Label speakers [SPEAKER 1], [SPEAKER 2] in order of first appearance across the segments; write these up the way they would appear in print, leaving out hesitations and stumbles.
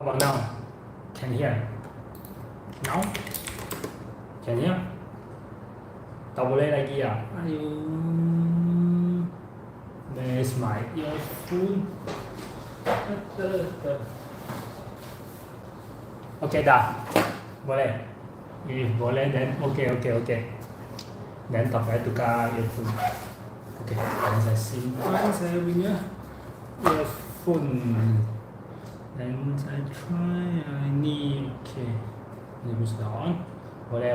[SPEAKER 1] How about now? Can hear? Now? Can hear? Tak boleh lagi ah. Ayuh. There's my earphone. Okay dah. Boleh. If boleh then okay. Then tak payah tukar earphone. Okay, dan saya simpan saya punya earphone. Then I try ini. Okay. Ini sudah on. Boleh.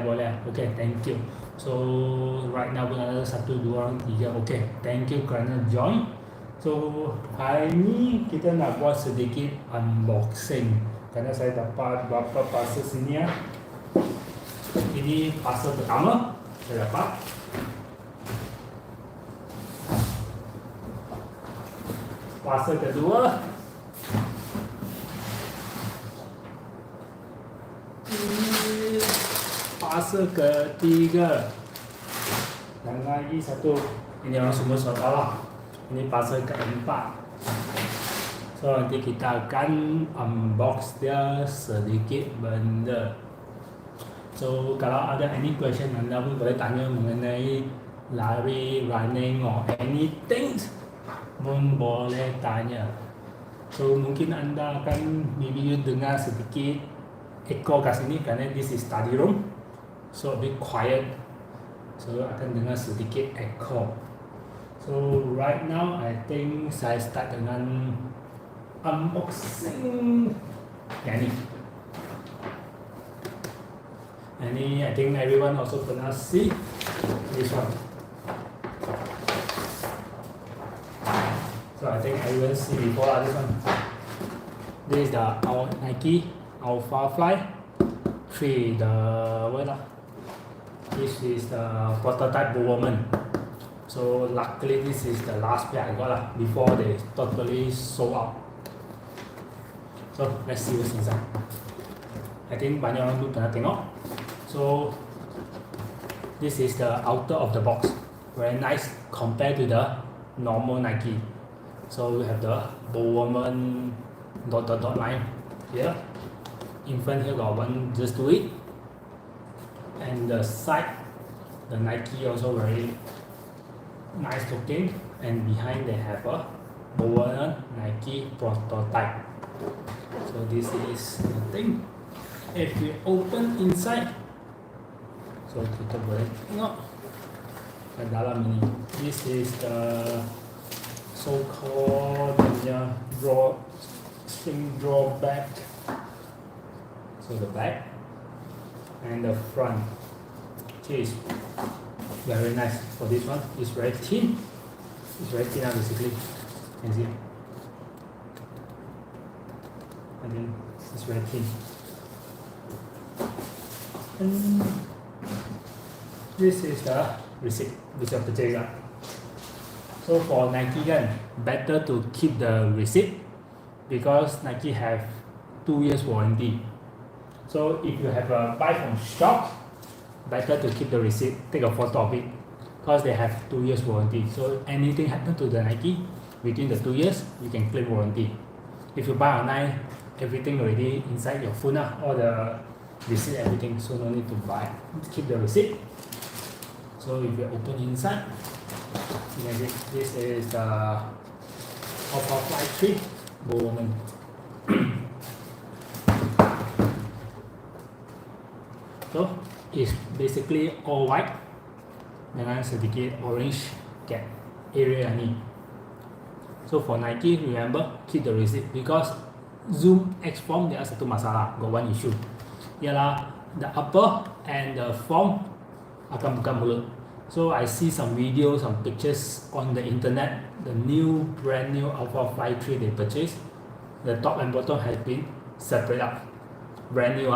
[SPEAKER 1] Okay, thank you. So right now pun ada 1, 2, 3. Okay, thank you kerana join. So hari ni kita nak buat sedikit unboxing. Kerana saya dapat beberapa parcel sini ya. Ini parcel pertama saya dapat. Parcel kedua. Parcel ketiga. Dan lagi satu. Ini orang semua sudah tahu lah. Ini parcel keempat. So nanti kita akan unbox dia sedikit benda. So kalau ada any question anda pun boleh tanya mengenai lari, running or anything pun boleh tanya. So mungkin anda akan maybe dengar sedikit echo kat sini kerana this is study room. So a bit quiet. So akan dengar sedikit echo. So right now I think saya start dengan unboxing yang ni. And I think everyone also pernah see this one. So I think everyone see before this one. This is the our Nike Alpha Fly 3. This is the prototype Bowman. So luckily this is the last pair I got lah before they totally sold out. So let's see what's inside. I think banyak orang tu pernah tengok. So this is the outer of the box, very nice compared to the normal Nike. So we have the Bowman dot line here. In front here got one just do it, and the side the Nike also very nice looking, and behind they have a Bowman Nike prototype. So this is the thing. If we open inside, so kita boleh tengok ke dalam ini. This is the so-called string draw back. So the back and the front. Is very nice for this one. It's very thin. It's very thin basically. You can see. I think it's very thin. And this is the receipt of purchase. So for Nike kan, better to keep the receipt because Nike have 2 years warranty. So if you have a buy from shop, better to keep the receipt, take a photo of it because they have 2 years warranty. So anything happen to the Nike within the 2 years, you can claim warranty. If you buy online, everything already inside your phone, all the receipt, everything, so no need to buy. Keep the receipt. So if you open inside, you can see this is the Alpha Fly 3 Bowman. So it's basically all white dengan sedikit orange gap area ni. So for Nike, remember keep the receipt because Zoom X Form dia ada satu masalah, got one issue. Ialah the upper and the form akan buka mulut. So I see some videos, some pictures on the internet. The brand new Alpha Fly 3 they purchased, the top and bottom has been separate up, brand new.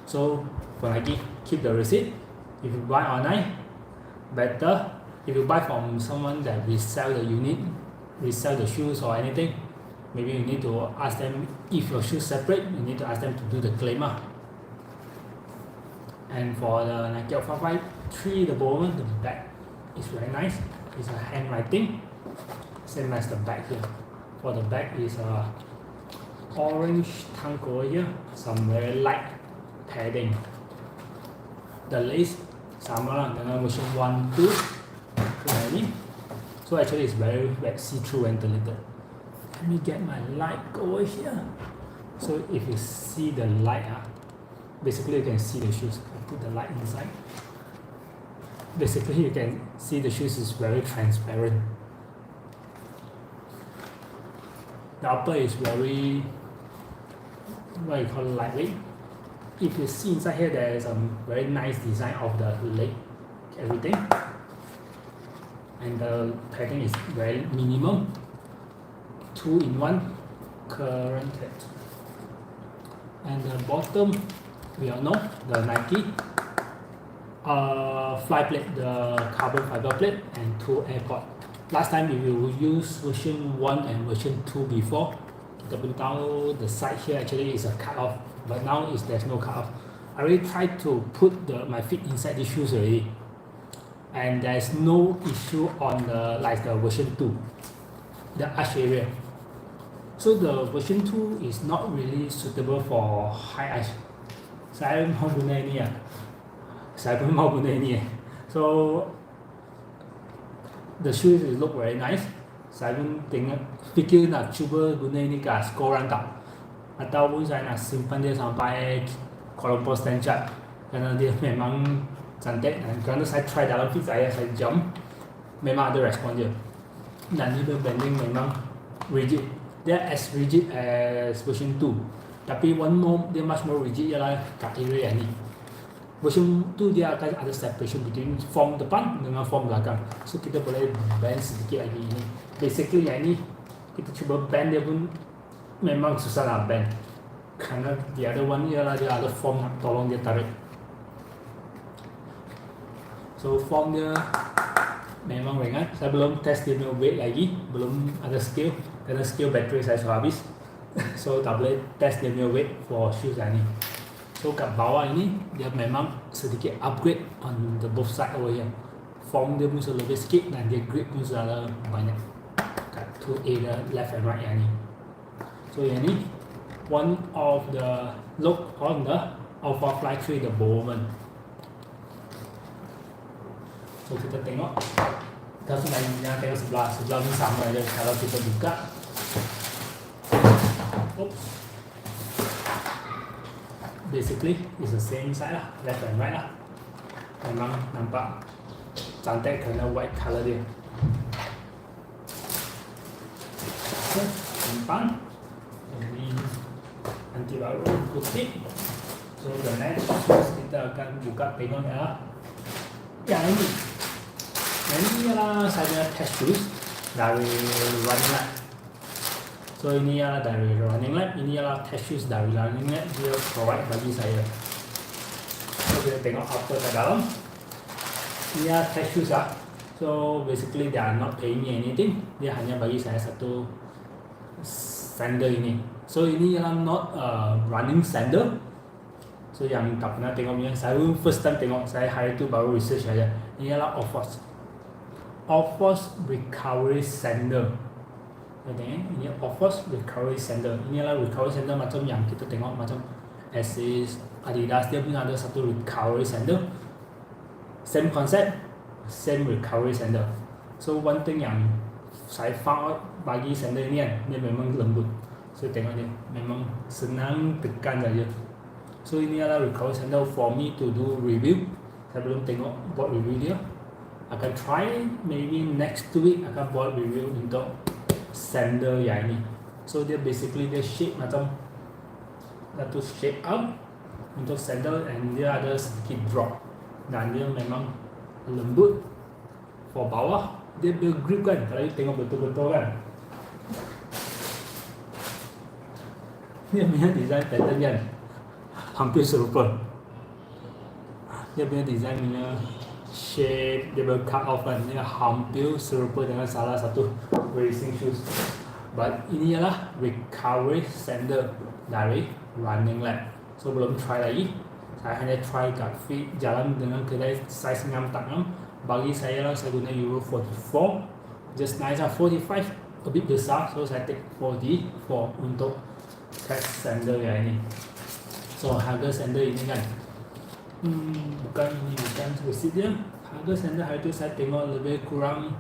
[SPEAKER 1] So for Nike, keep the receipt. If you buy online, better. If you buy from someone that resell the unit, resell the shoes or anything, maybe you need to ask them if your shoes separate. You need to ask them to do the claim. And for the Nike Alpha Fly 3, the Bowman, the back is very nice. It's a handwriting, same as the back here. For the back is orange tank over here, some very light padding. The lace sama lah dengan version 1, 2 ini. So actually it's very see-through ventilated. Let me get my light over here. So if you see the light, basically you can see the shoes. I put the light inside. Basically you can see the shoes is very transparent. The upper is very, what you call, lightweight. If you see inside here, there is a very nice design of the leg, everything. And the padding is very minimal. 2-in-1 current head. And the bottom, we all know, the Nike fly plate, the carbon fiber plate, and 2 AirPods. Last time if you use version 1 and version 2 before, kita pun tahu the side here actually is a cut off, but now there's no cut off. I already tried to put my feet inside the shoes already, and there's no issue on the version 2, the arch area. So the version 2 is not really suitable for high arch. Saya mau guna ini ya. Saya pun mau guna ini ya. So the shoes look very nice. Saya pun fikir nak cuba guna ini ke sekolah tak, ataupun saya nak simpan dia sampai Kuala Lumpur Stanchart, kerana dia memang cantik. Dan kerana saya try dalam feet saya jump, memang ada respon dia. Dan dia bending memang rigid. Dia as rigid as version 2, tapi one more dia much more rigid ialah kat area ni. Version 2 dia akan ada separation between form depan dengan form belakang. So kita boleh bend sedikit lagi ini. Basically yang ini kita cuba bend dia pun memang susah nak bend. Kerana the other one ialah dia ada form nak tolong dia tarik. So form dia memang ringan. Saya belum test dia punya weight lagi, belum ada scale. Kerana scale battery saya sudah habis. So tak boleh test dia punya weight for shoes yang ni. So kat bawah ini dia memang sedikit upgrade on the both side over here. Form dia pun lebih sikit dan dia grip pun sudah banyak kat 2A left and right yang ni. So yang ni one of the look on the Alpha Fly 3 the Bowman. So kita tengok, kita sebenarnya tengok sebelah ni sama aja. Kalau kita buka, oops, basically it's the same side lah, left and right lah. Memang nampak cantik kerana white color dia. Okay, simpan. Ini nanti baru kutip. So the next kita akan buka tengok yang ini. Yang ini ialah saya test shoes dari Running Lab. So ini ialah dari Running Lab, ini ialah test shoes dari Running Lab, dia provide bagi saya. So kita tengok apa kat dalam. Ini ialah test shoes lah. So basically they are not paying me anything. Dia hanya bagi saya satu sandal ini. So ini ialah not running sandal. So yang tak pernah tengok ni, saya first time tengok, saya hari tu baru research saja. Ini ialah Off-Force Recovery Sandal. Ini Off-Force Recovery Sandal. Ini adalah recovery sandal macam yang kita tengok macam Asics, Adidas, dia pun ada satu recovery sandal. Same concept, same recovery sandal. So one thing yang saya found out bagi sandal ini kan, dia memang lembut. So tengok dia, memang senang tekan saja. So ini adalah recovery sandal for me to do review. Saya belum tengok buat review dia. Akan try maybe next week akan buat review untuk sandal yang ini. So dia basically dia shape macam satu shape up untuk sandal, and dia ada sedikit drop dan dia memang lembut. For bawah dia grip kan, kalau you tengok betul-betul kan, dia punya design pattern kan hampir serupa. Dia punya design punya shape, dia cut off kan, dia hampir serupa dengan salah satu racing shoes. But ini ialah recovery sandal dari Running Lab. So belum try lagi. Saya hanya try kat feet, jalan dengan kedai size 6 tak 6. Bagi saya lah, saya guna Euro 44. Just nice lah, 45 a bit besar, so saya take 44 untuk test sandal ya ini. So harga sandal ini kan bukan receipt dia. Harga sandal hari tu saya tengok lebih kurang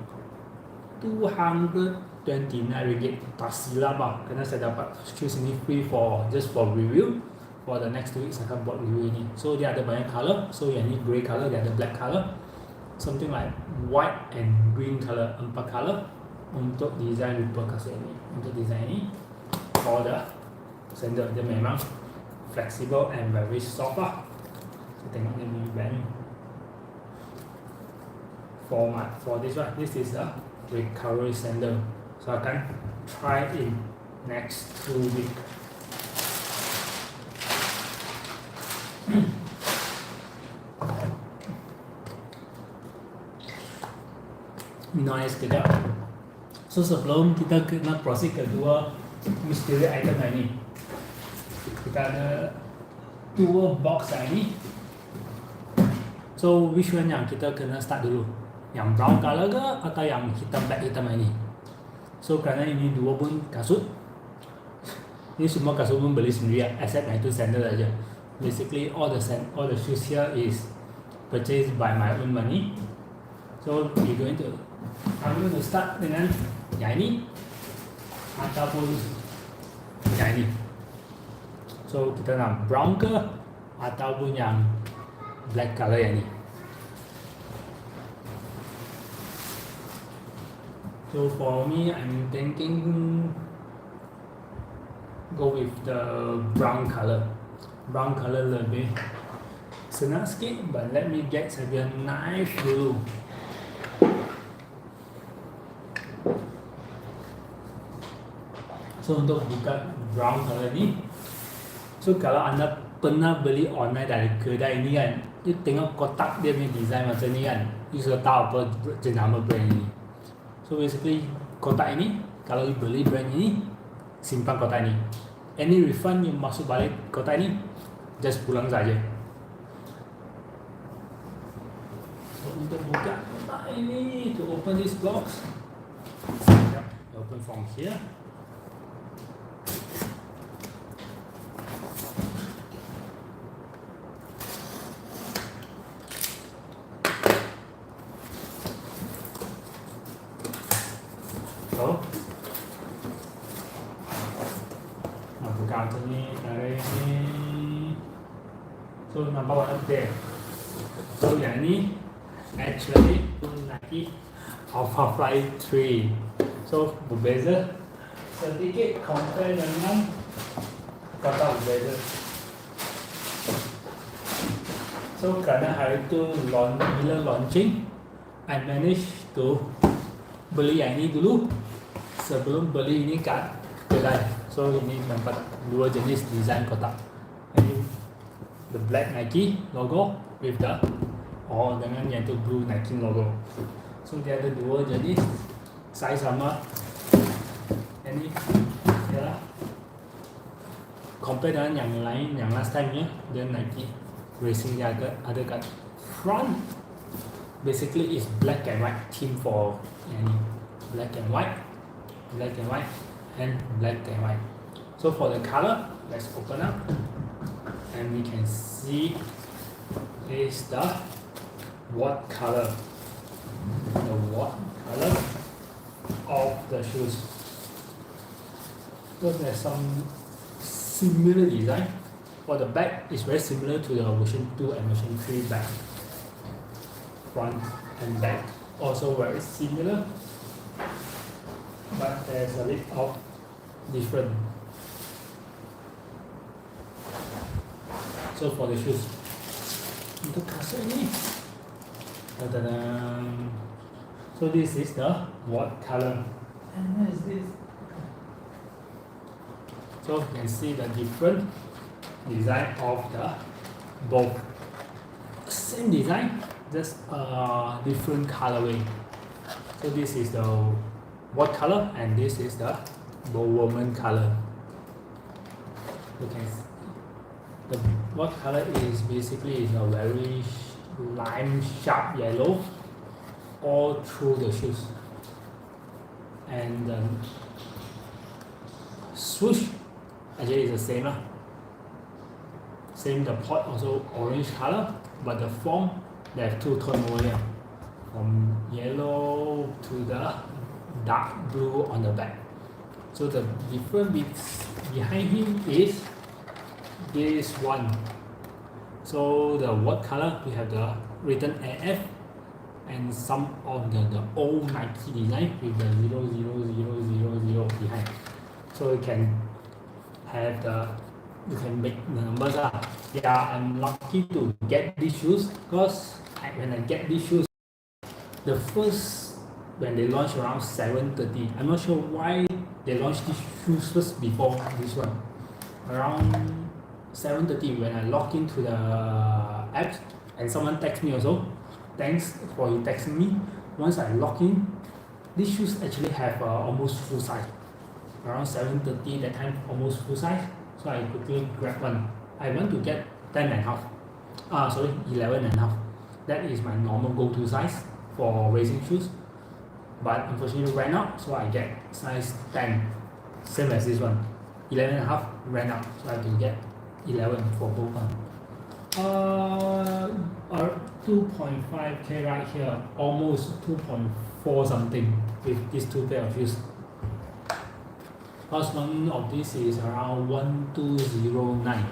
[SPEAKER 1] 229 ringgit. Tak silap lah, kerana saya dapat shoes ini free just for review. For the next 2 weeks saya akan buat review ini. So dia ada banyak color. So yang ini grey color, dia ada black color. Something like white and green color, 4 color untuk design Ripple kasut ini. Untuk design ini for the sandal, dia memang flexible and very soft lah. Kita tengok dia punya band format. For this one, this is a recovery sandal. So I can try in next 2 weeks. Minum air sekejap. So sebelum kita kena proceed kedua mystery item ini, kita ada 2 box ini. So which one yang kita kena start dulu? Yang brown color ke atau yang hitam black hitam ini? So kerana ini 2 pun kasut, ini semua kasut pun beli sendiri except yang itu sandal aja. Basically all the shoes here is purchased by my own money. So I'm going to start dengan yang ini ataupun yang ini. So kita nak brown ke ataupun yang black color yang ini. So for me, I'm thinking go with the brown color. Brown color lebih senang sikit, but let me get saya knife dulu. So untuk buka brown color ni, so kalau anda pernah beli online dari kedai ini kan, you tengok kotak dia punya design macam ni kan, you sudah tahu apa jenama brand ini. So basically kotak ini, kalau you beli brand ini, simpan kotak ini. Any refund you masuk balik kotak ini, just pulang saja. So untuk buka kotak ini, to open this box, open from here. So, buka macam ni, tarik ni. So nampak warna putih. So yang ni actually Nike Alpha Fly 3. So berbeza sedikit compare dengan kotak berbeza. So kerana hari tu bila launching, I managed to beli yang ini dulu sebelum beli ini kat kedai. So ini nampak 2 jenis design kotak. Ini the black Nike logo with the dengan yang tu blue Nike logo. So dia ada 2 jenis, size sama. Ini ialah compare dengan yang lain, yang last time nya, dia Nike Racing dia ada kat front. Basically is black and white theme for any black and white, and black and white. So for the color, let's open up and we can see is the what color, of the shoes. So there's some similar design. For the back, is very similar to the version 2 and version 3 back. Front and back also very similar, but there's a little of different. So for the shoes, untuk kasut ini, so this is the what color, and what is this? So you can see the different design of the both. Same design, just a different colorway. So this is the what color and this is the woman color. You can see the what color is basically is a very lime sharp yellow all through the shoes, and the swoosh Actually it's the same lah. Same, the pot also orange color, but the form they have two tone over here, from yellow to the dark blue on the back. So the difference behind him is this one. So the word color, we have the written AF and some of the old Nike design with the 00000 behind. So you can have you can make the numbers lah. Yeah, I'm lucky to get these shoes because when I get these shoes, the first when they launched around 7:30, I'm not sure why they launched these shoes first before this one. Around 7:30 when I log into the app and someone text me also, thanks for you texting me. Once I log in, these shoes actually have almost full size. Around 7:30 that time, almost full size. So I quickly grab one. I want to get 11.5. That is my normal go-to size for racing shoes. But unfortunately ran out, so I get size 10. Same as this one. 11.5 ran out, so I have to get 11 for both one. 2.5k right here, almost 2.4 something with these two pair of shoes. First one of this is around 1209.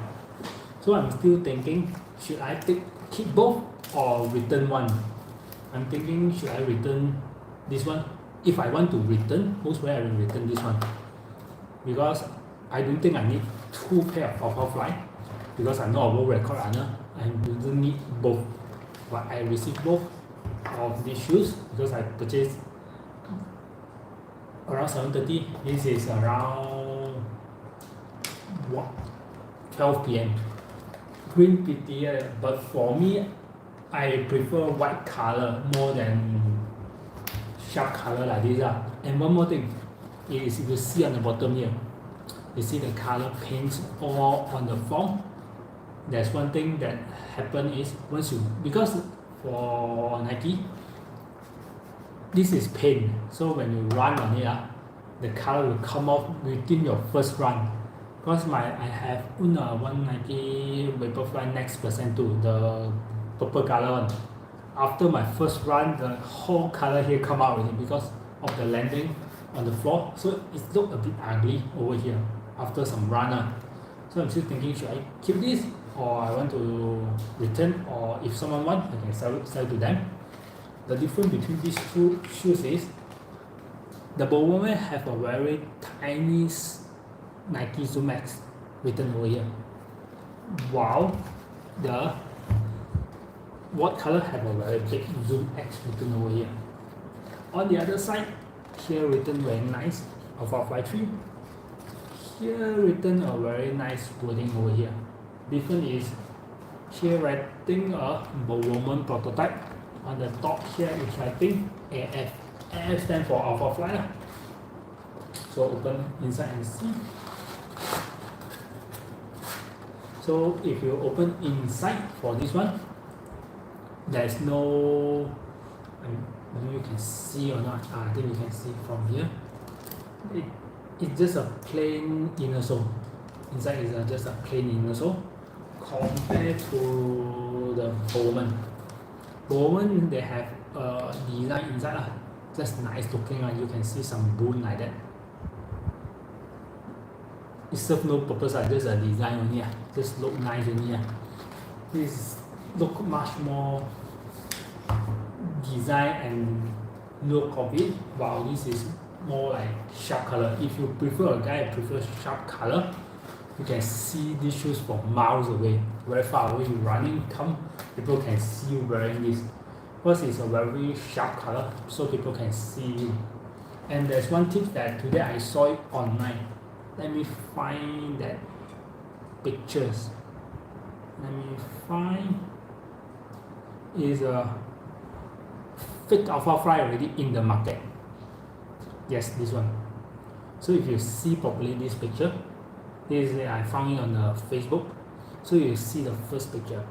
[SPEAKER 1] So I'm still thinking, should I keep both or return one? I'm thinking, should I return this one? If I want to return, most way I will return this one, because I don't think I need two pair of Alpha Fly, because I'm not a world record runner. I don't need both, but I received both of these shoes because I purchased around 7:30. This is around 12 p.m. Green prettier, but for me, I prefer white color more than sharp color like this. And one more thing is, you see on the bottom here, you see the color paints all on the form. There's one thing that happen is, because for Nike, this is paint, so when you run on it, the color will come off within your first run. Because I have one Nike Vaporfly Next Percent 2, the purple color one. After my first run, the whole color here come out already because of the landing on the floor. So it looked a bit ugly over here after some run. So I'm still thinking, should I keep this or I want to return, or if someone wants, I can sell to them. The difference between these two shoes is the Bomberman have a very tiny Nike Zoom X written over here, while the what color have a very big Zoom X written over here. On the other side, here written very nice Alpha Fly 3. Here written a very nice wording over here. Different is here writing a Bomberman prototype. On the top here is writing AF. AF stands for Alpha Fly. So open inside and see. So if you open inside for this one, there's no, I don't know you can see or not. I think you can see from here. It's just a plain inner sole. Inside is just a plain inner sole compared to the Bowman. Bowman, they have a design inside, just nice looking. You can see some bone like that. It serves no purpose, just a design only. Just look nice only. This look much more design and look of it, while this is more like sharp color. If you prefer, a guy prefers sharp color, you can see these shoes from miles away, very far away. You running, people can see you wearing this. First, it's a very sharp color, so people can see you. And there's one tip that today I saw it online. Let me find that pictures. Let me find. Is a fake Alpha Fly already in the market. Yes, this one. So if you see properly this picture, this is I found it on Facebook. So you see the first picture.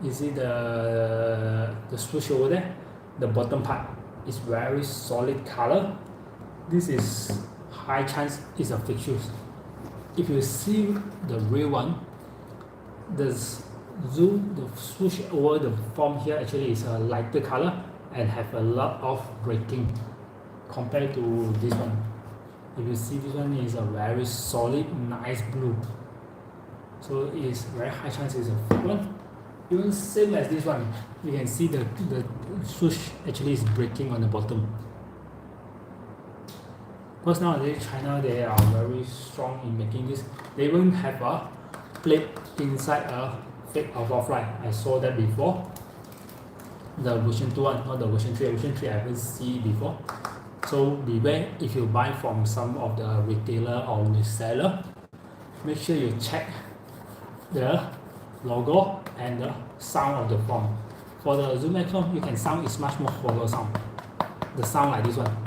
[SPEAKER 1] You see the swoosh over there. The bottom part is very solid color. This is high chance it's a fake shoes. If you see the real one, the swoosh over the foam here actually is a lighter color and have a lot of breaking compared to this one. If you see, this one is a very solid, nice blue. So it's very high chance it's a fake one. Even same as this one, you can see the swoosh actually is breaking on the bottom. Because nowadays China, they are very strong in making this. They even have a plate inside a fake Alphafly. I saw that before. The version 2 one, not the version 3. Version 3 I haven't seen before. So beware if you buy from some of the retailer or reseller. Make sure you check the logo and the sound of the foam. For the Zoom X foam, you can sound is much more hollow sound. The sound like this one.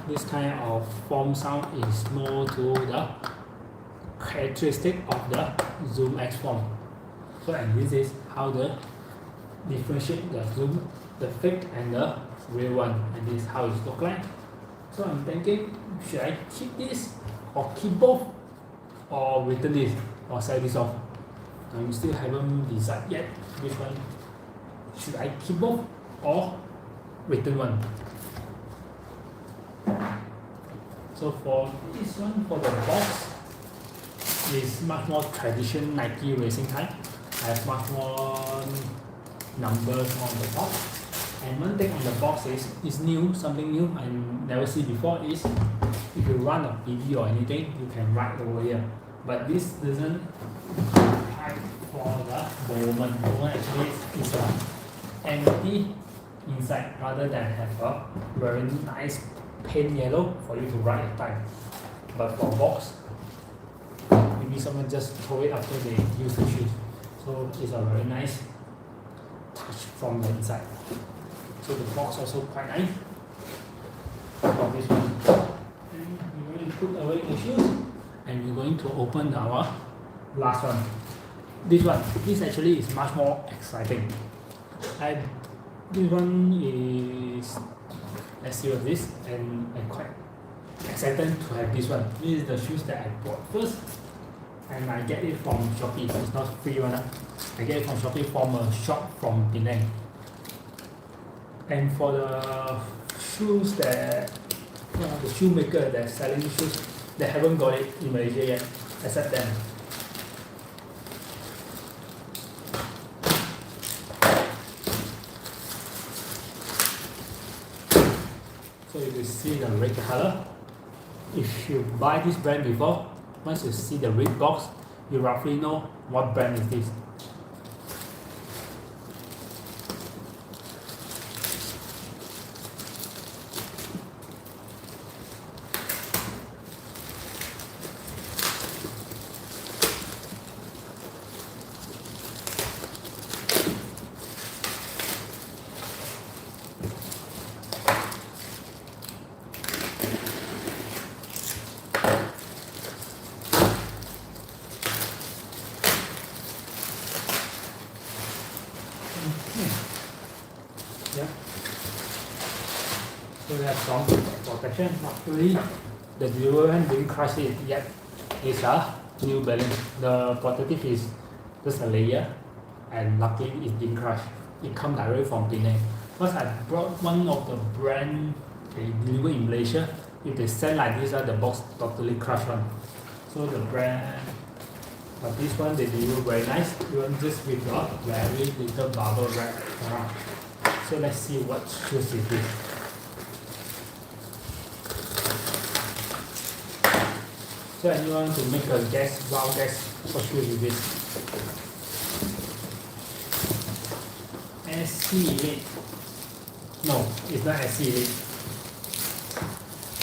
[SPEAKER 1] This kind of foam sound is more to the characteristic of the Zoom X foam. So and this is how the differentiate the Zoom, the fake and the real one, and this is how it looks like. So I'm thinking, should I keep this or keep both, or return this or sell this off? I still haven't decided yet which one. Should I keep both or return one? So for this one, for the box, is much more traditional Nike racing type. I have much more numbers on the box. And one thing on the box is new, something new I never see before is if you run a PV or anything, you can write over here. But this doesn't apply for the Bowman. Bowman actually is a empty inside rather than have a very nice paint yellow for you to write your time. But for box, maybe someone just throw it after they use the shoes. So it's a very nice touch from the inside. So the box also quite nice. For this one, and we're going to put away the shoes, and we're going to open our last one. This actually is much more exciting. This one is, let's see what this, and I'm quite excited to have this one. This is the shoes that I bought first, and I get it from Shopee. It's not free one. I get it from Shopee from a shop from Penang. And for the shoes that the shoemaker that's selling shoes, they haven't got it in Malaysia yet, except them. So if you see the red color, if you buy this brand before, once you see the red box, you roughly know what brand is this. Yeah. So we have some protection. Luckily, the viewer didn't crush it yet. It's a New Balance. The protective is just a layer, and luckily it didn't crush. It comes directly from Penang. Because I brought one of the brand they deliver in Malaysia. If they sell like this, the box totally crushed one. So the brand, but this one they deliver very nice. Even just with a very little bubble wrap around. So let's see what shoes is this. So anyone to make a guess, wild guess, what shoes is this? SC Elite. No, it's not SC Elite.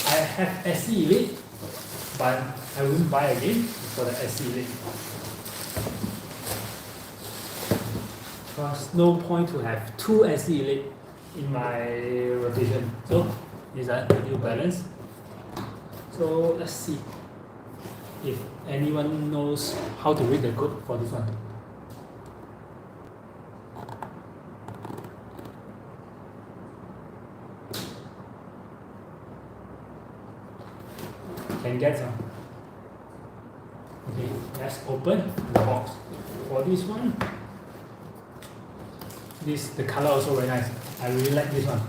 [SPEAKER 1] I have SC Elite, but I wouldn't buy again for the SC Elite. Because no point to have two SC Elite in my rotation. So these are the New Balance. So let's see if anyone knows how to read the code for this one. can get some. Okay, let's open the box. For this one, the color also very nice. I really like this one.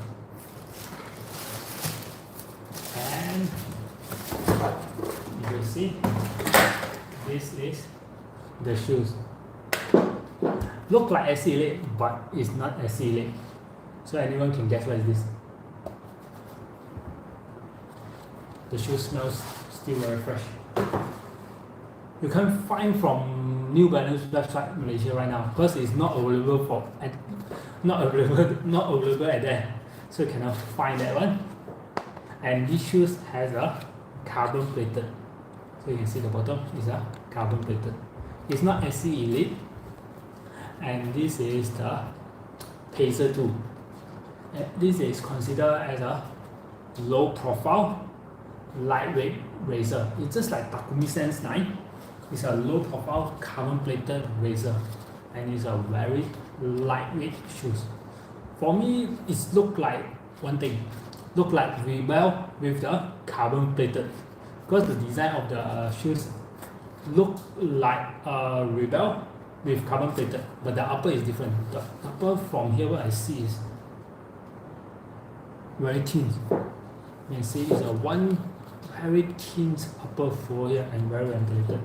[SPEAKER 1] And you will see, this is the shoes. Look like SC Elite, but it's not SC Elite. So anyone can guess what is this. The shoe smells still very fresh. You can't find from New Balance website Malaysia right now because it's not available not available at there. So you cannot find that one. And this shoes has a carbon plated. So you can see the bottom is a carbon plated. It's not SC Elite. And this is the Pacer 2. This is considered as a low profile, lightweight razor. It's just like Takumi Sense 9. It's a low profile carbon plated razor and it's a very lightweight shoes. For me, it look like one thing. Look like Rebel with the carbon plated. Because the design of the shoes look like a Rebel with carbon plated, but the upper is different. The upper from here what I see is very thin. You can see it's a one very thin upper for here and very ventilated.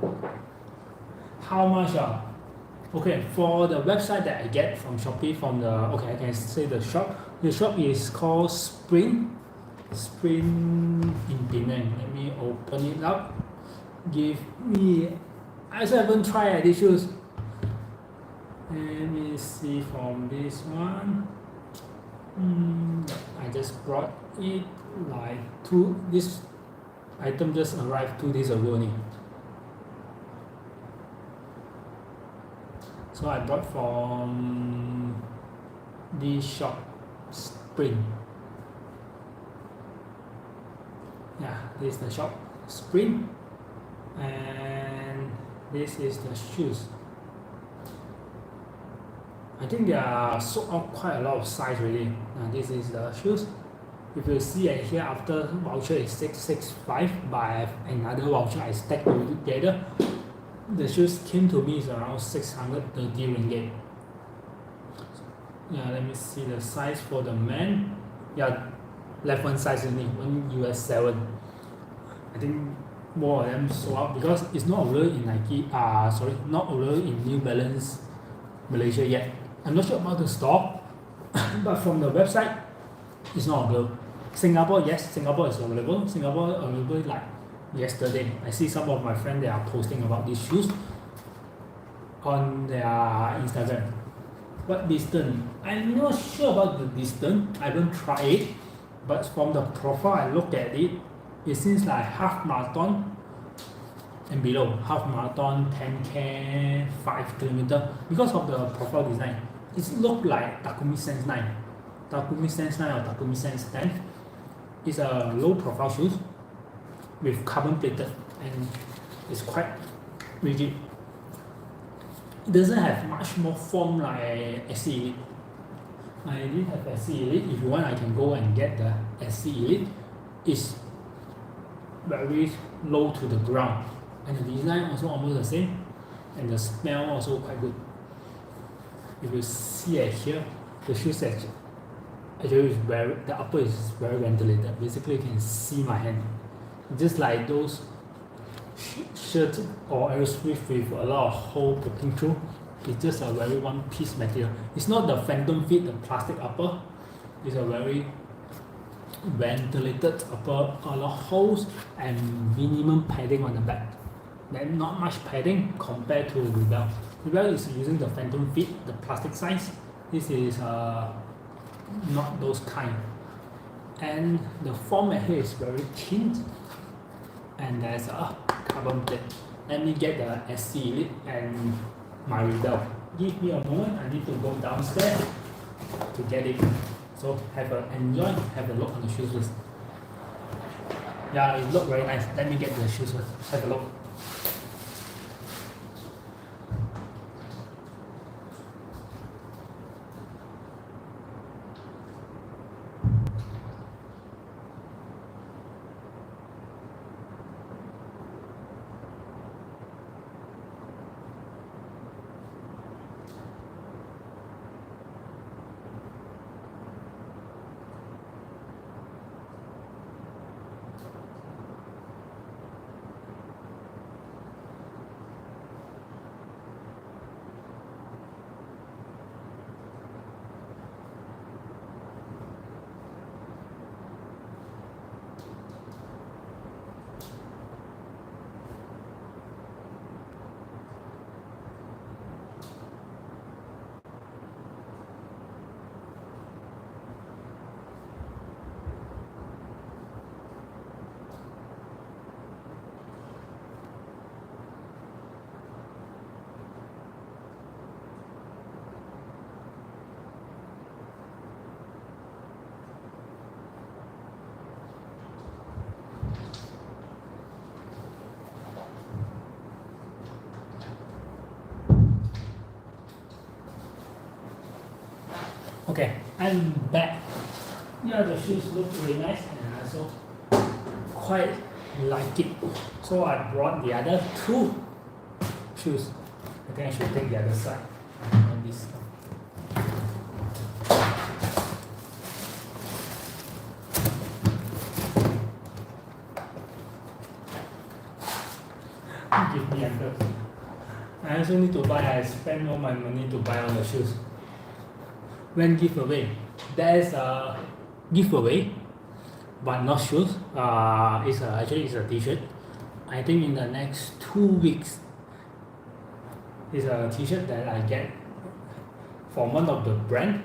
[SPEAKER 1] How much? Okay, for the website that I get from Shopee, I can say the shop. The shop is called Spring in Penang. Let me open it up. I also haven't tried these shoes. Let me see from this one. I just brought it like this item just arrived 2 days ago only. So I bought from this shop, Spring. Yeah, this is the shop, Spring. And this is the shoes. I think they are sold out quite a lot of size already. This is the shoes. If you see here after voucher is 665, but I have another voucher I stacked together. The shoes came to me is around 630 ringgit. Yeah, let me see the size for the man. Yeah, left one size only, one US 7. I think more of them sold out because it's not available in not available in New Balance Malaysia yet. I'm not sure about the store, but from the website, it's not available. Singapore, yes, Singapore is available. Singapore available like yesterday. I see some of my friends, they are posting about these shoes on their Instagram. What distance? I'm not sure about the distance. I don't try it, but from the profile I look at it, it seems like half marathon and below. Half marathon, 10K, 5 km. Because of the profile design, it looks like Takumi Sense 9. Takumi Sense 9 or Takumi Sense 10 is a low profile shoes with carbon plated and it's quite rigid. It doesn't have much more form like SC Elite. I did have SC Elite. If you want, I can go and get the SC Elite. It's very low to the ground and the design also almost the same and the smell also quite good. If you see it here, the shoe section actually is the upper is very ventilated. Basically you can see my hand. Just like those shirt or Aerosmith with a lot of hole poking through. It's just a very one piece material. It's not the Phantom Fit, the plastic upper. It's a very ventilated upper, a lot of holes and minimum padding on the back. Then not much padding compared to Rebel. Rebel is using the Phantom Fit, the plastic size. This is not those kind. And the format here is very thin. And there's a carbon plate. Let me get the SC Elite and my Rebel. Give me a moment, I need to go downstairs to get it. So have a look on the shoes first. Yeah, it looks very nice. Let me get the shoes first. Have a look. Okay, I'm back. Yeah, the shoes look really nice and I also quite like it. So I brought the other two shoes. I think I should take the other side. And this. Give me a first. I also need to buy, I spend all my money to buy all the shoes. When giveaway, there's a giveaway, but not shoes. Actually it's a t-shirt. I think in the next 2 weeks, it's a t-shirt that I get from one of the brand.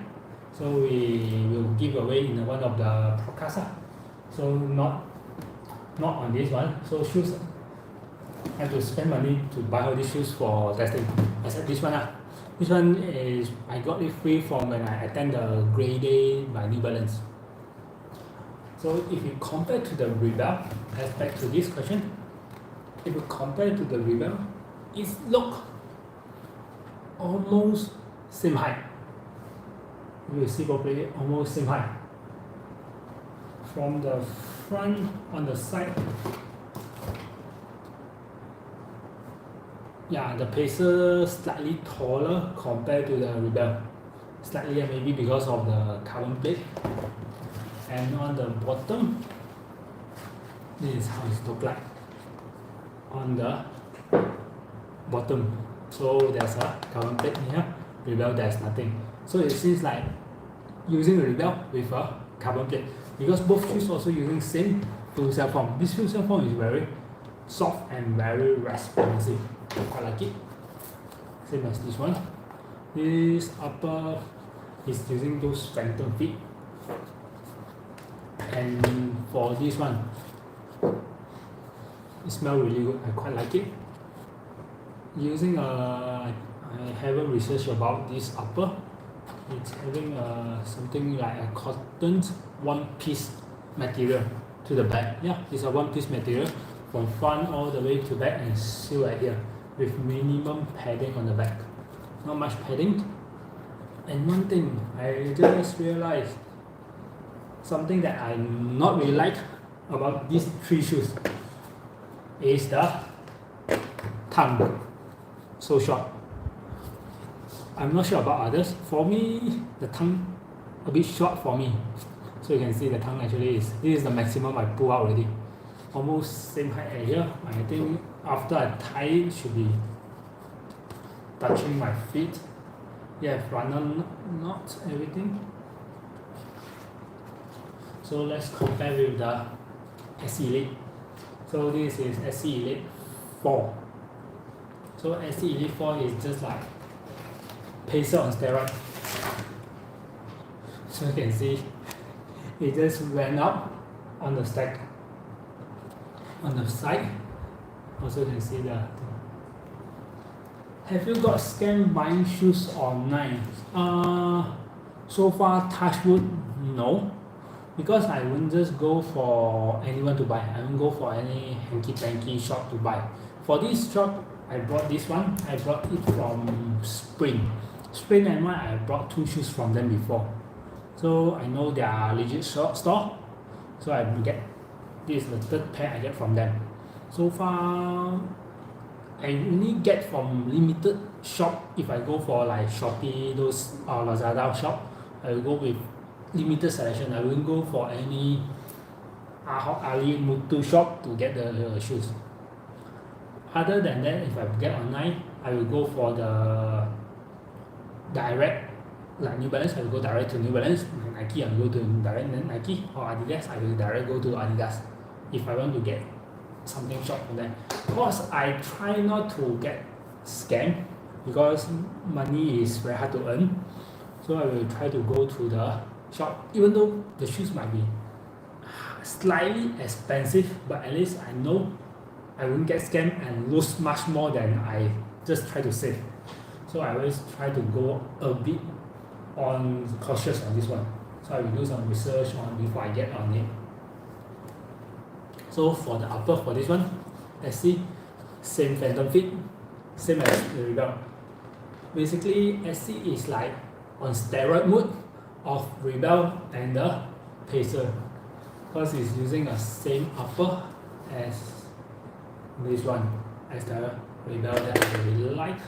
[SPEAKER 1] So we will give away in one of the podcasts. So not on this one. So shoes, I have to spend money to buy all these shoes for testing. Except this one. This one is I got it free from when I attend the Grey Day by New Balance. So if you compare to the Rebel, let's back to this question. If you compare to the Rebel, it look almost same height. You will see properly, almost same height. From the front on the side, yeah, the Pacer slightly taller compared to the Rebel. Slightly, maybe because of the carbon plate. And on the bottom, this is how it looks like. On the bottom, so there's a carbon plate here. Rebel, there's nothing. So it seems like using a Rebel with a carbon plate, because both shoes also using same fuel cell foam. This fuel cell foam is very soft and very responsive. I quite like it. Same as this one. This upper is using those phantom feet. And for this one, it smells really good. I quite like it. Using I haven't researched about this upper. It's having something like a cotton one-piece material to the back. Yeah, it's a one-piece material from front all the way to back and sealed right here with minimum padding on the back. Not much padding. And one thing I just realized, something that I not really like about these three shoes is the tongue. So short. I'm not sure about others. For me, the tongue a bit short for me. So you can see the tongue actually this is the maximum I pull out already. Almost same height as here. I think after I tie it should be touching my feet. Yeah, runner not everything. So let's compare with the SE Elite. So this is SE Elite 4. So SE Elite 4 is just like Pacer on steroid. So you can see it just went up on the stack. On the side, also you can see the. Have you got scam buying shoes online? So far, touch wood, no. Because I won't just go for anyone to buy. I won't go for any hanky-panky shop to buy. For this shop, I brought this one. I brought it from Spring. Spring and One, I brought 2 shoes from them before. So I know they are legit store. So I get, this is the 3rd pair I get from them. So far, I only get from limited shop. If I go for like Shopee, those Lazada shop, I will go with limited selection. I won't go for any Ali Mutu shop to get the shoes. Other than that, if I get online, I will go for the direct, like New Balance. I will go direct to New Balance. Nike, I will go to direct Nike, or Adidas, I will direct go to Adidas. If I want to get something shop from them, because I try not to get scammed, because money is very hard to earn. So I will try to go to the shop, even though the shoes might be slightly expensive, but at least I know I won't get scammed and lose much more than I just try to save. So I always try to go a bit on cautious on this one. So I will do some research on before I get on it. So for the upper for this one, let's see, same phantom fit, same as the Rebel. Basically, SC is like on steroid mode, of Rebel and the Pacer, because it's using the same upper as this one, as the Rebel that I really like.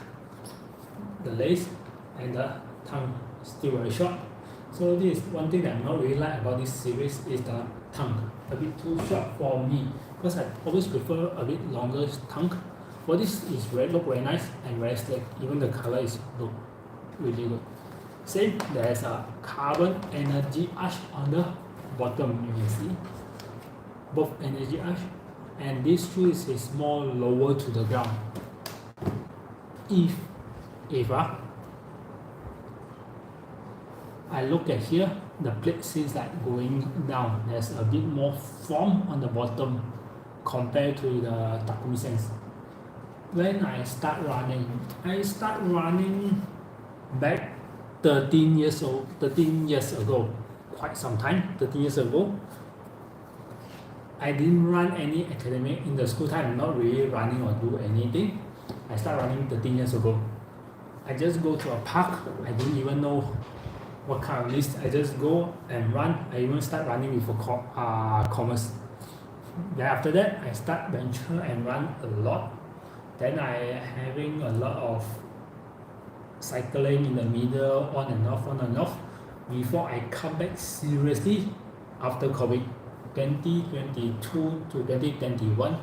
[SPEAKER 1] The lace and the tongue still very short. So this is one thing that I'm not really like about this series is the tongue, a bit too short for me, because I always prefer a bit longer tongue. But this is look very nice and very slick. Even the color is look really good. Same, there's a carbon energy arch on the bottom, you can see both energy arch, and this shoe is more lower to the ground. If I look at here, the plate seems like going down. There's a bit more form on the bottom compared to the Takumi Sense. When I start running back 13 years ago, quite some time, 13 years ago. I didn't run any academic in the school time, not really running or do anything. I started running 13 years ago. I just go to a park, I didn't even know what kind of list, I just go and run. I even start running with commerce. Then after that, I start venture and run a lot. Then I having a lot of cycling in the middle, on and off, before I come back seriously after COVID, 2022 to 2021.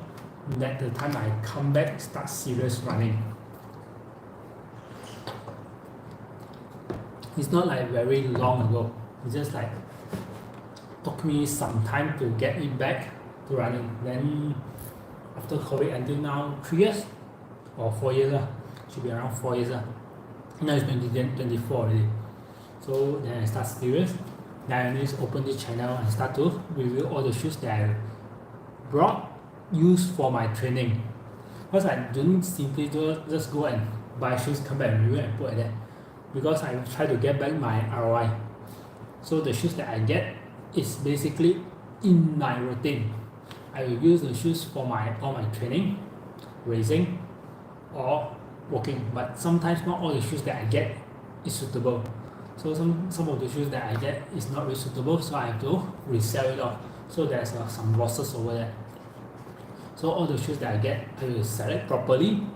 [SPEAKER 1] That's the time I come back, start serious running. It's not like very long ago. It's just like took me some time to get it back to running. Then after COVID until now, 3 years or 4 years, should be around 4 years. Now it's 2024 already. So then I start serious. Then I just open this channel and start to review all the shoes that I brought, use for my training. Because I don't simply just go and buy shoes, come back and review and put like that. Because I try to get back my ROI. So the shoes that I get is basically in my routine. I will use the shoes for all my training, racing, or walking. But sometimes not all the shoes that I get is suitable. So some of the shoes that I get is not really suitable, so I have to resell it off. So there's some losses over there. So all the shoes that I get, I will select properly,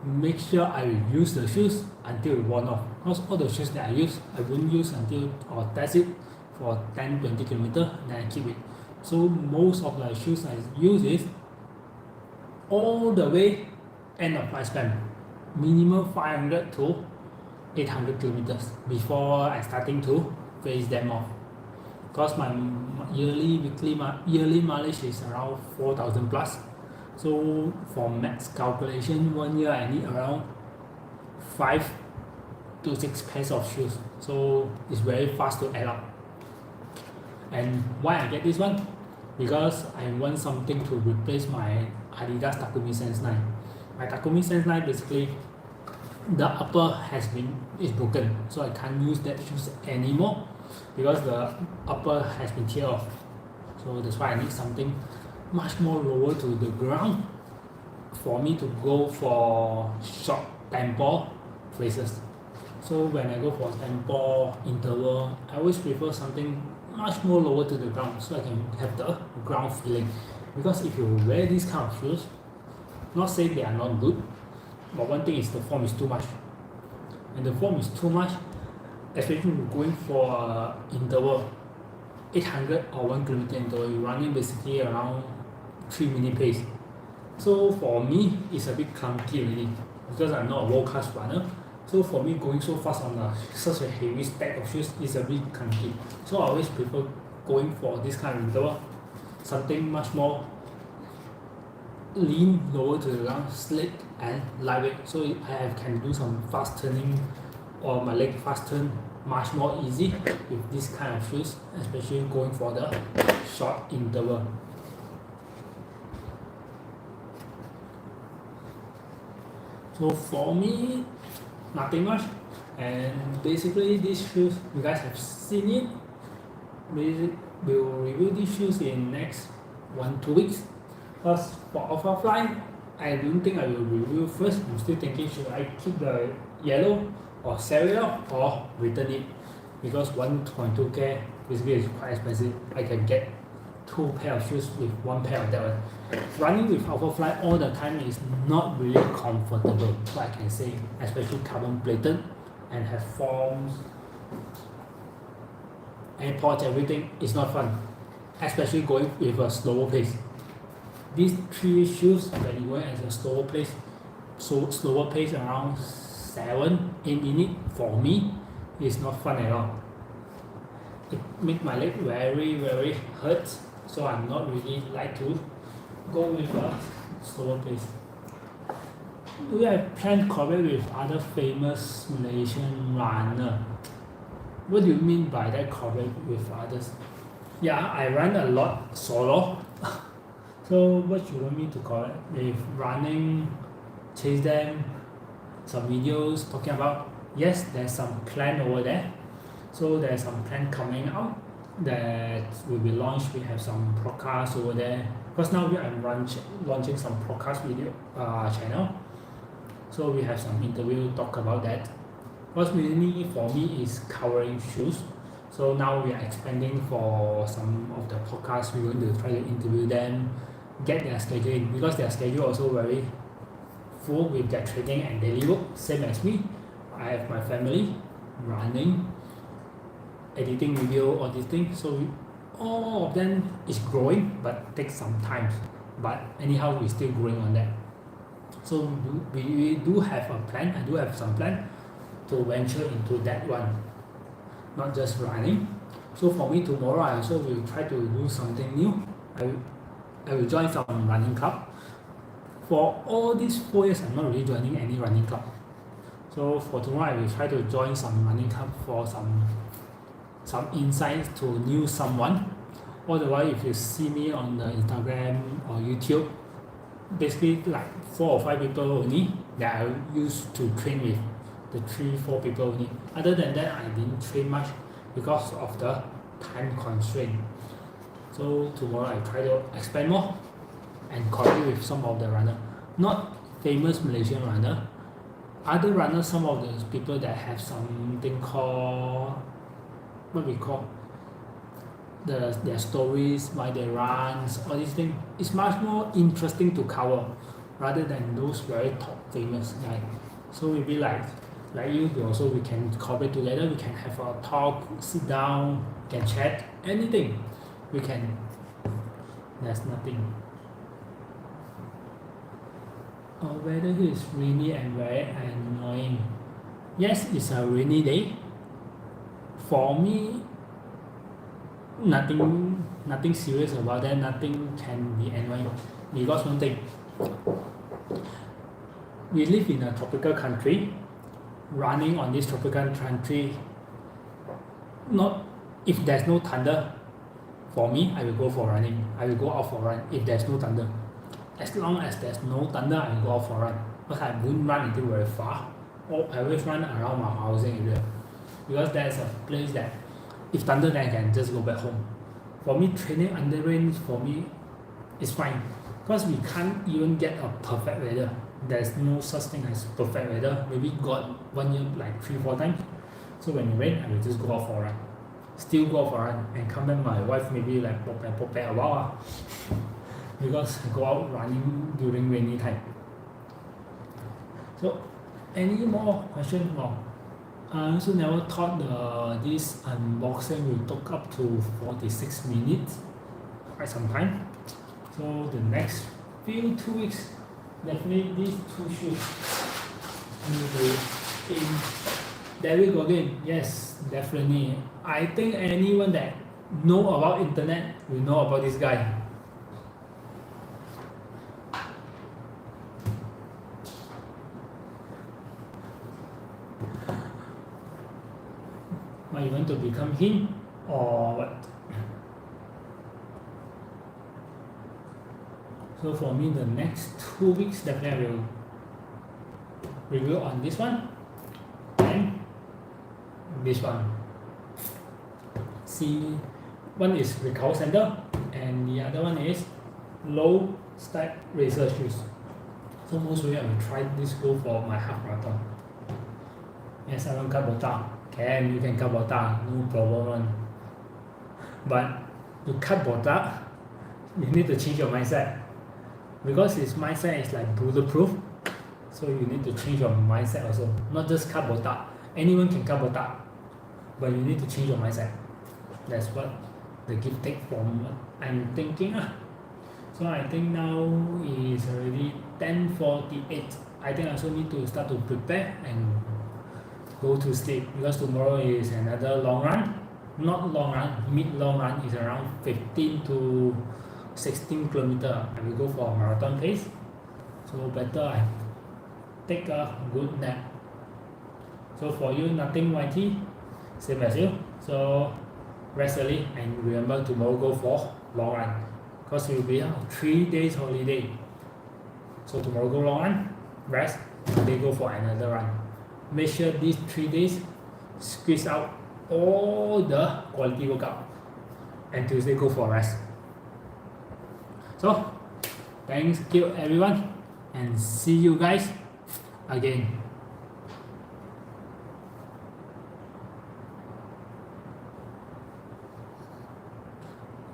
[SPEAKER 1] make sure I will use the shoes until it worn off. Because all the shoes that I use, I won't use until or test it for 10-20 km, then I keep it. So most of the shoes I use is all the way end of lifespan, minimum 500 to 800 kilometers before I starting to phase them off. Because my yearly mileage is around 4,000 plus. So for max calculation, 1 year I need around 5 to 6 pairs of shoes. So it's very fast to add up. And why I get this one? Because I want something to replace my Adidas Takumi Sense 9. My Takumi Sense 9 basically the upper is broken, so I can't use that shoes anymore because the upper has been tear off. So that's why I need something much more lower to the ground for me to go for short tempo races. So when I go for tempo interval, I always prefer something much more lower to the ground so I can have the ground feeling. Because if you wear these kind of shoes, not saying they are not good, but one thing is the form is too much. And the form is too much, especially when you're going for interval, 800 or 1 km interval, you're running basically around 3 minute pace. So for me, it's a bit clunky already because I'm not a world class runner. So for me, going so fast on such a heavy stack of shoes is a bit clunky. So I always prefer going for this kind of interval, something much more lean, lower to the ground, slick and lightweight, so I can do some fast turning or my leg fast turn much more easy with this kind of shoes, especially going for the short interval. So for me, nothing much, and basically these shoes, you guys have seen it. We'll review these shoes in next 1-2 weeks. Because for Alpha Fly, I don't think I will review first. I'm still thinking, should I keep the yellow or sell it off or return it? because 1.2K basically is quite expensive. I can get 2 pair of shoes with 1 pair of that one. Running with Alphafly all the time is not really comfortable, so I can say, especially carbon plated and have forms, AirPods, everything is not fun, especially going with a slower pace. These 3 shoes when you go at a slower pace, around 7-8 minutes for me is not fun at all. It makes my leg very hurt, so I'm not really like to go with a slower pace. We have planned collab with other famous Malaysian runner. What do you mean by that, collab with others? Yeah, I run a lot solo. So what you want me to collab with? Running, chase them, some videos talking about? Yes, there's some plan over there. So there's some plan coming out that will be launched. We have some podcasts over there. Because now we are launching some podcast video channel. So we have some interview talk about that. What's mainly for me is covering shoes. So now we are expanding for some of the podcasts. We're going to try to interview them, get their schedule in, because their schedule also very full with their training and daily work, same as me. I have my family, running, editing video, all these things. So all of them is growing, but takes some time. But anyhow, we're still growing on that. So we do have a plan. I do have some plan to venture into that one, not just running. So for me tomorrow, I also will try to do something new. I will join some running club. For all these 4 years, I'm not really joining any running club. So for tomorrow, I will try to join some running club for some insights to know someone. Otherwise, if you see me on the Instagram or YouTube, basically like 4 or 5 people only that I used to train with, the 3-4 people only. Other than that, I didn't train much because of the time constraint. So tomorrow I try to expand more and cooperate with some of the runner, not famous Malaysian runner, other runners, some of those people that have something called, what we call, their stories, why they run, all these things. It's much more interesting to cover rather than those very top famous guys. So maybe like you also, we can cooperate together, we can have a talk, sit down, can chat, anything. We can, there's nothing. Weather here is rainy and very annoying. Yes, it's a rainy day. For me, nothing serious about that, nothing can be annoying. Because one thing, we live in a tropical country. Running on this tropical country, not if there's no thunder, for me, I will go for running. I will go out for run if there's no thunder. As long as there's no thunder, I will go out for run. But I won't run until very far. Or I always run around my housing area. Because there's a place that if thunder, then I can just go back home. For me, training under rain, for me, is fine. Because we can't even get a perfect weather. There's no such thing as perfect weather. Maybe got 1 year like 3-4 times. So when it rains, I will just go out for a run. Still go out for a run and come back. My wife maybe like pop a while. Because I go out running during rainy time. So any more questions? Well, I also never thought this unboxing will take up to 46 minutes, quite some time. So the next 2 weeks, definitely these 2 shoes will in. There we go again. Yes, definitely. I think anyone that know about internet will know about this guy. You want to become him or what? So for me, the next 2 weeks definitely I will review on this one and this one. See, one is recover center and the other one is low step racer shoes. So most of I will try this go for my half marathon. Yes, I don't cut the down. you can cut botak, no problem one. But to cut botak, you need to change your mindset. Because his mindset is like bulletproof, so you need to change your mindset also. Not just cut botak. Anyone can cut botak, but you need to change your mindset. That's what the give take from I'm thinking. So I think now is already 10:48. I think I also need to start to prepare and go to sleep because tomorrow is another long run. Not long run, mid-long run is around 15 to 16 kilometer. I will go for a marathon pace. So better I take a good nap. So for you, nothing YT, same as you. So rest early and remember tomorrow go for long run. Because it will be a 3 days holiday. So tomorrow go long run, rest, Monday go for another run. Make sure these 3 days squeeze out all the quality workout. And Tuesday go for rest. So thanks you everyone and see you guys again.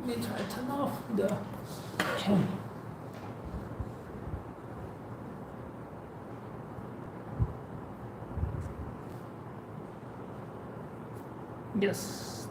[SPEAKER 1] Let me try to turn off the cam. Yes.